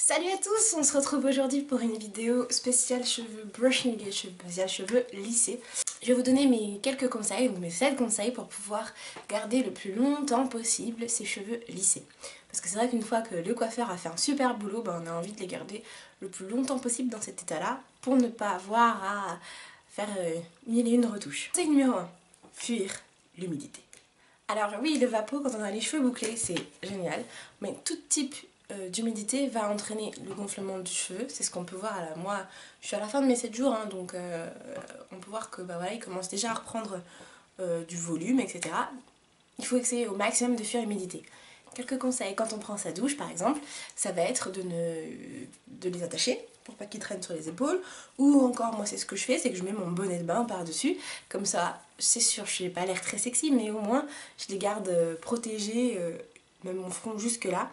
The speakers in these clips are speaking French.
Salut à tous, on se retrouve aujourd'hui pour une vidéo spéciale cheveux brushing et spéciale cheveux lissés. Je vais vous donner mes quelques conseils, ou mes 7 conseils pour pouvoir garder le plus longtemps possible ces cheveux lissés. Parce que c'est vrai qu'une fois que le coiffeur a fait un super boulot, on a envie de les garder le plus longtemps possible dans cet état-là pour ne pas avoir à faire mille et une retouches. Conseil numéro 1, fuir l'humidité. Alors oui, le vapeau quand on a les cheveux bouclés c'est génial, mais tout type d'humidité va entraîner le gonflement du cheveu. C'est ce qu'on peut voir. Moi je suis à la fin de mes 7 jours, donc on peut voir que voilà, il commence déjà à reprendre du volume, etc. Il faut essayer au maximum de fuir l'humidité. Quelques conseils quand on prend sa douche par exemple, ça va être de les attacher pour pas qu'ils traînent sur les épaules, ou encore moi c'est ce que je fais, c'est que je mets mon bonnet de bain par dessus, comme ça c'est sûr je n'ai pas l'air très sexy mais au moins je les garde protégés, même mon front jusque là,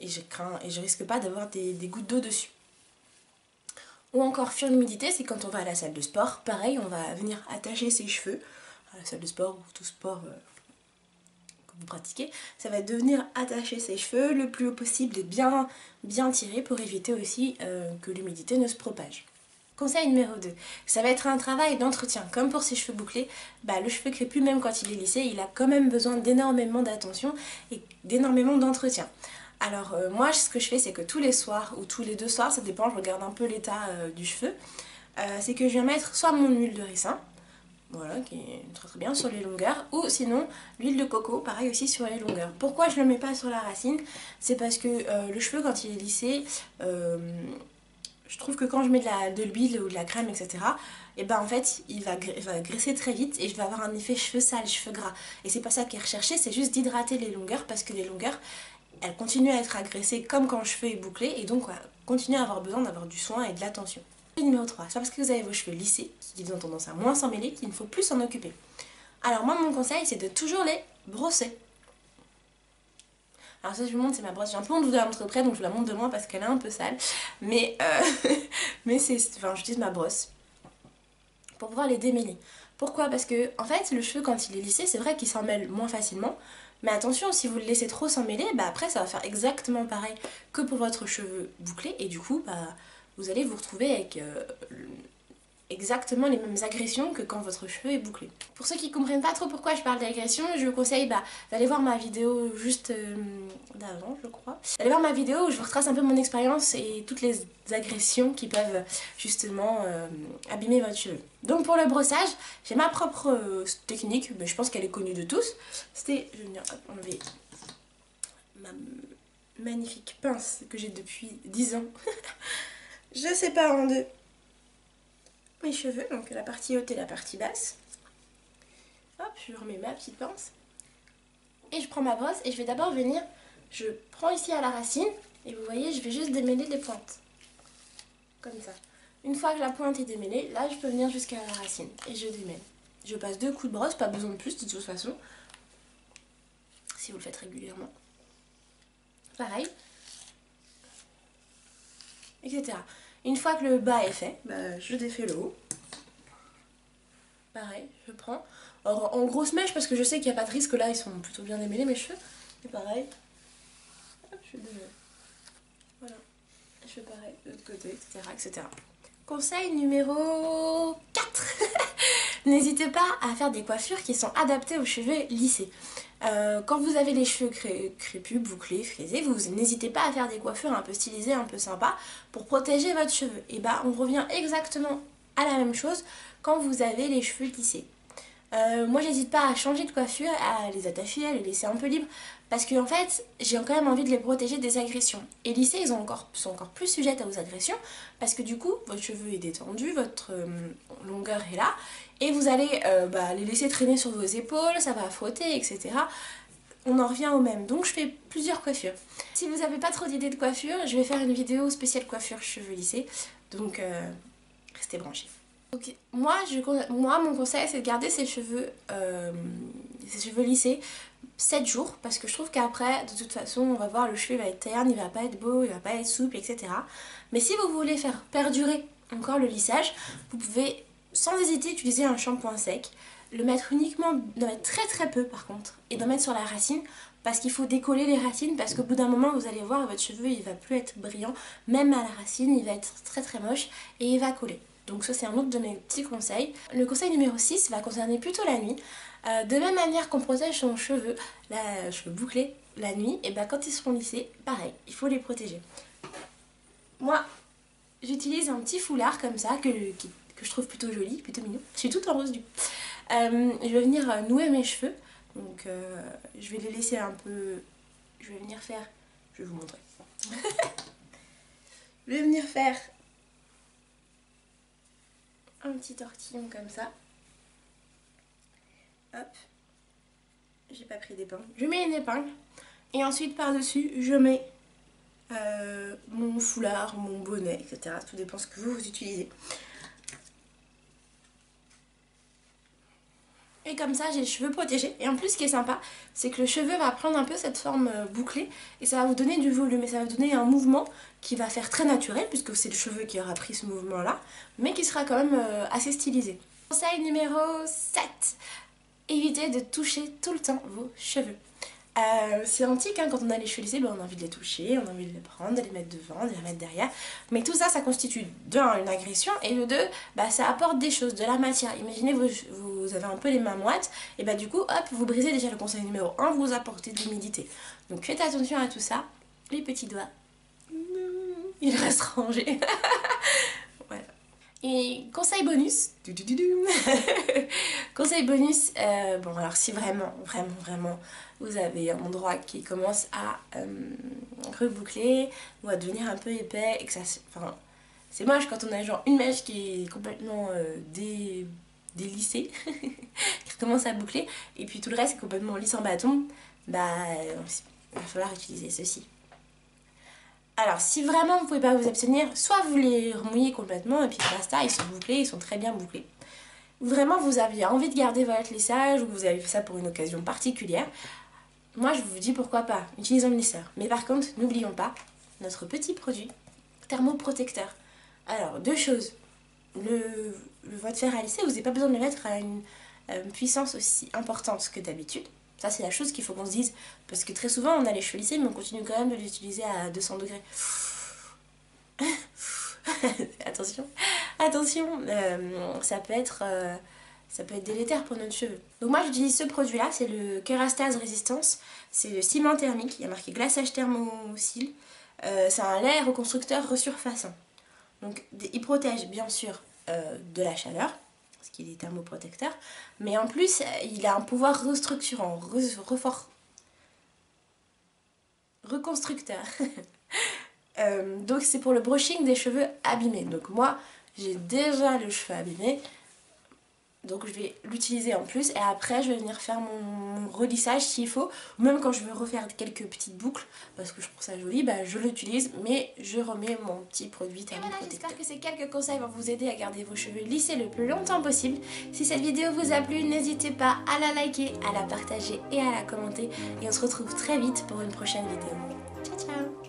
et je risque pas d'avoir des gouttes d'eau dessus. Ou encore fuir l'humidité, c'est quand on va à la salle de sport, pareil on va venir attacher ses cheveux à la salle de sport ou tout sport vous pratiquez, ça va devenir attacher ses cheveux le plus haut possible et bien tirer pour éviter aussi que l'humidité ne se propage. Conseil numéro 2, ça va être un travail d'entretien. Comme pour ses cheveux bouclés, le cheveu crépus, même quand il est lissé, il a quand même besoin d'énormément d'attention et d'énormément d'entretien. Alors moi ce que je fais c'est que tous les soirs ou tous les 2 soirs, ça dépend, je regarde un peu l'état du cheveu, c'est que je viens mettre soit mon huile de ricin, voilà, qui est très bien sur les longueurs, ou sinon l'huile de coco, pareil aussi sur les longueurs. Pourquoi je ne le mets pas sur la racine? C'est parce que le cheveu quand il est lissé, je trouve que quand je mets de l'huile ou de la crème, etc., et en fait il va graisser très vite et je vais avoir un effet cheveux sales, cheveux gras. Et c'est pas ça qui est recherché, c'est juste d'hydrater les longueurs, parce que les longueurs elles continuent à être agressées comme quand le cheveu est bouclé, et donc continuer à avoir besoin d'avoir du soin et de l'attention. Numéro 3, c'est parce que vous avez vos cheveux lissés, qu'ils ont tendance à moins s'en mêler, qu'il ne faut plus s'en occuper. Alors moi mon conseil c'est de toujours les brosser. Alors ça je vous montre, c'est ma brosse, j'ai un peu honte de vous la montrer de près donc je vous la montre de loin parce qu'elle est un peu sale. Mais, j'utilise ma brosse pour pouvoir les démêler. Pourquoi? Parce que en fait le cheveu quand il est lissé c'est vrai qu'il s'en mêle moins facilement. Mais attention, si vous le laissez trop s'en mêler, après ça va faire exactement pareil que pour votre cheveu bouclé. Et du coup vous allez vous retrouver avec exactement les mêmes agressions que quand votre cheveu est bouclé. Pour ceux qui comprennent pas trop pourquoi je parle d'agression, je vous conseille d'aller voir ma vidéo juste d'avant, je crois. D'aller voir ma vidéo où je vous retrace un peu mon expérience et toutes les agressions qui peuvent justement abîmer votre cheveu. Donc pour le brossage, j'ai ma propre technique, mais je pense qu'elle est connue de tous. Je vais venir enlever ma magnifique pince que j'ai depuis 10 ans. Je sépare en deux mes cheveux, donc la partie haute et la partie basse. Hop, je remets ma petite pince. Et je prends ma brosse et je vais d'abord venir, je prends ici à la racine, et vous voyez, je vais juste démêler les pointes. Comme ça. Une fois que la pointe est démêlée, là je peux venir jusqu'à la racine et je démêle. Je passe 2 coups de brosse, pas besoin de plus de toute façon, si vous le faites régulièrement. Pareil. Etc. Une fois que le bas est fait, je défais le haut. Pareil, je prends. Alors, en grosse mèche, parce que je sais qu'il n'y a pas de risque, là ils sont plutôt bien démêlés mes cheveux. Et pareil. Hop, je démêle. Voilà. Je fais pareil de l'autre côté, etc., etc. Conseil numéro 4. N'hésitez pas à faire des coiffures qui sont adaptées aux cheveux lissés. Quand vous avez les cheveux crépus, bouclés, frisés, vous n'hésitez pas à faire des coiffures un peu stylisées, un peu sympas pour protéger votre cheveu. Et on revient exactement à la même chose quand vous avez les cheveux lissés. Moi j'hésite pas à changer de coiffure, à les attacher, à les laisser un peu libres, parce que en fait j'ai quand même envie de les protéger des agressions. Et lissés ils sont encore plus sujettes aux agressions, parce que du coup votre cheveu est détendu, votre longueur est là, et vous allez les laisser traîner sur vos épaules, ça va frotter, etc. On en revient au même, donc je fais plusieurs coiffures. Si vous n'avez pas trop d'idées de coiffure, je vais faire une vidéo spéciale coiffure cheveux lissés, donc restez branchés. Donc, moi mon conseil c'est de garder ses cheveux lissés 7 jours, parce que je trouve qu'après de toute façon on va voir le cheveu va être terne, il va pas être beau, il va pas être souple, etc. Mais si vous voulez faire perdurer encore le lissage, vous pouvez sans hésiter utiliser un shampoing sec, le mettre uniquement, d'en mettre très peu par contre, et d'en mettre sur la racine parce qu'il faut décoller les racines, parce qu'au bout d'un moment vous allez voir votre cheveu il va plus être brillant, même à la racine il va être très très moche et il va coller. Donc ça c'est un autre de mes petits conseils. Le conseil numéro 6 va concerner plutôt la nuit. De même manière qu'on protège son cheveu, cheveux bouclés la nuit, et ben quand ils seront lissés, pareil, il faut les protéger. Moi, j'utilise un petit foulard comme ça que je trouve plutôt joli, plutôt mignon. Je suis toute en rose du coup. Je vais venir nouer mes cheveux. Donc je vais les laisser un peu... Je vais venir faire... Je vais vous montrer. Je vais venir faire un petit tortillon comme ça. Hop. J'ai pas pris d'épingle. Je mets une épingle. Et ensuite par-dessus, je mets mon foulard, mon bonnet, etc. Tout dépend ce que vous utilisez. Et comme ça j'ai les cheveux protégés. Et en plus ce qui est sympa, c'est que le cheveu va prendre un peu cette forme bouclée. Et ça va vous donner du volume. Et ça va vous donner un mouvement qui va faire très naturel, puisque c'est le cheveu qui aura pris ce mouvement là. Mais qui sera quand même assez stylisé. Conseil numéro 7. Évitez de toucher tout le temps vos cheveux. C'est antique, hein, quand on a les cheveux lissés, ben on a envie de les toucher, on a envie de les prendre, de les mettre devant, de les mettre derrière. Mais tout ça, ça constitue d'un, une agression, et de deux, bah, ça apporte des choses, de la matière. Imaginez, vous avez un peu les mains moites, et bah du coup, hop, vous brisez déjà le conseil numéro 1, vous apportez de l'humidité. Donc faites attention à tout ça. Les petits doigts, ils restent rangés. Voilà. Et conseil bonus, conseil bonus, bon alors si vraiment vous avez un endroit qui commence à reboucler ou à devenir un peu épais et que ça, enfin c'est moche quand on a genre une mèche qui est complètement délissée, qui commence à boucler et puis tout le reste est complètement lisse en bâton, bah il va falloir utiliser ceci. Alors si vraiment vous pouvez pas vous abstenir, soit vous les remouillez complètement et puis basta, ils sont bouclés, ils sont très bien bouclés. Vraiment vous aviez envie de garder votre lissage ou vous avez fait ça pour une occasion particulière, moi je vous dis pourquoi pas, utilisons le lisseur. Mais par contre, n'oublions pas notre petit produit thermoprotecteur. Alors deux choses, votre fer à lisser, vous n'avez pas besoin de le mettre à une puissance aussi importante que d'habitude. Ça c'est la chose qu'il faut qu'on se dise, parce que très souvent on a les cheveux lissés mais on continue quand même de l'utiliser à 200 degrés. Attention, attention, ça peut être délétère pour notre cheveu. Donc moi j'utilise ce produit là, c'est le Kerastase Resistance, c'est le ciment thermique, il y a marqué glaçage thermocile, c'est un lait reconstructeur resurfaçant. Donc il protège bien sûr de la chaleur, parce qu'il est thermoprotecteur, mais en plus il a un pouvoir restructurant, reconstructeur. Donc c'est pour le brushing des cheveux abîmés. Donc moi j'ai déjà le cheveu abîmé, donc je vais l'utiliser en plus et après je vais venir faire mon relissage s'il faut, ou même quand je veux refaire quelques petites boucles parce que je trouve ça joli, bah je l'utilise mais je remets mon petit produit thermoprotecteur. J'espère que ces quelques conseils vont vous aider à garder vos cheveux lissés le plus longtemps possible. Si cette vidéo vous a plu, n'hésitez pas à la liker, à la partager et à la commenter, et on se retrouve très vite pour une prochaine vidéo. Ciao ciao.